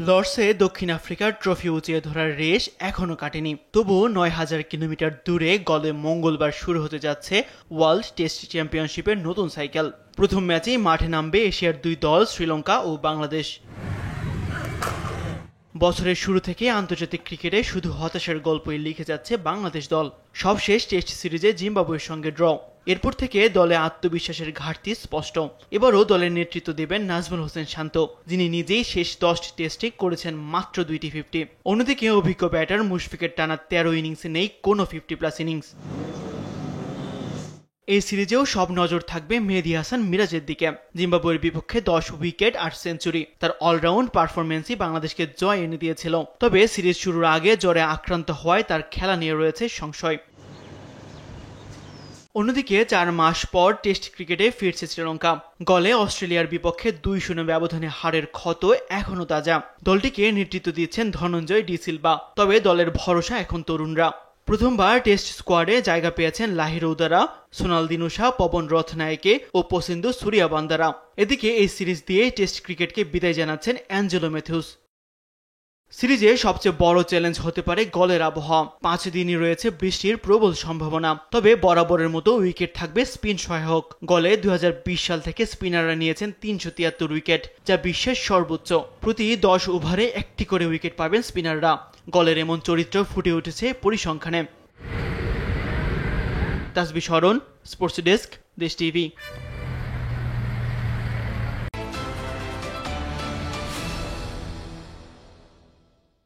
লর্ডসে দক্ষিণ আফ্রিকার ট্রফি উঁচিয়ে ধরার রেশ এখনো কাটেনি, তবুও ৯,০০০ কিলোমিটার দূরে গলে মঙ্গলবার শুরু হতে যাচ্ছে ওয়ার্ল্ড টেস্ট চ্যাম্পিয়নশিপের নতুন সাইকেল। প্রথম ম্যাচেই মাঠে নামবে এশিয়ার দুই দল শ্রীলঙ্কা ও বাংলাদেশ। বছরের শুরু থেকে আন্তর্জাতিক ক্রিকেটে শুধু হতাশার গল্পই লিখে যাচ্ছে বাংলাদেশ দল। সবশেষ টেস্ট সিরিজে জিম্বাবুয়ের সঙ্গে ড্র। এরপর থেকে দলে আত্মবিশ্বাসের ঘাটতি স্পষ্ট। এবারও দলের নেতৃত্ব দেবেন নাজমুল হোসেন শান্ত, যিনি নিজেই শেষ 10টি টেস্টে করেছেন মাত্র 2টি 50। অন্যদিকে অভিজ্ঞ ব্যাটার মুশফিকের টানা 13 ইনিংসে নেই কোনো 50+ ইনিংস। এই সিরিজেও সব নজর থাকবে মেহেদী হাসান মিরাজের দিকে। জিম্বাবুয়ের বিপক্ষে 10 উইকেট 8 সেঞ্চুরি, তার অলরাউন্ড পারফরমেন্সই বাংলাদেশকে জয় এনে দিয়েছিল। তবে সিরিজ শুরুর আগে জ্বরে আক্রান্ত হওয়ায় তার খেলা নিয়ে রয়েছে সংশয়। অন্যদিকে 4 মাস পর টেস্ট ক্রিকেটে ফিরছে শ্রীলঙ্কা। গলে অস্ট্রেলিয়ার বিপক্ষে 2-0 ব্যবধানে হারের ক্ষত এখনো তাজা। দলটিকে নেতৃত্ব দিচ্ছেন ধনঞ্জয় ডি সিলভা, তবে দলের ভরসা এখন তরুণরা। প্রথমবার টেস্ট স্কোয়াডে জায়গা পেয়েছেন লাহিরু উদারা, সোনাল দিনুশা, পবন রথনায়েকে ও পসিন্দু সুরিয়াবান্দারা। এদিকে এই সিরিজ দিয়ে টেস্ট ক্রিকেটকে বিদায় জানাচ্ছেন অ্যাঞ্জেলো ম্যাথিউস। সিরিজে সবচেয়ে বড় চ্যালেঞ্জ হতে পারে গলের আবহাওয়া। 5 দিনই রয়েছে বৃষ্টির প্রবল সম্ভাবনা, তবে বরাবরের মতো উইকেট থাকবে স্পিন সহায়ক। গলে 2020 সাল থেকে স্পিনাররা নিয়েছেন 373 উইকেট, যা বিশ্বের সর্বোচ্চ। প্রতি 10 ওভারে একটি করে উইকেট পাবেন স্পিনাররা। গলের এমন চরিত্র ফুটে উঠেছে পরিসংখ্যানে। তাসবিহ শরণ, স্পোর্টস ডেস্ক, দেশ টিভি।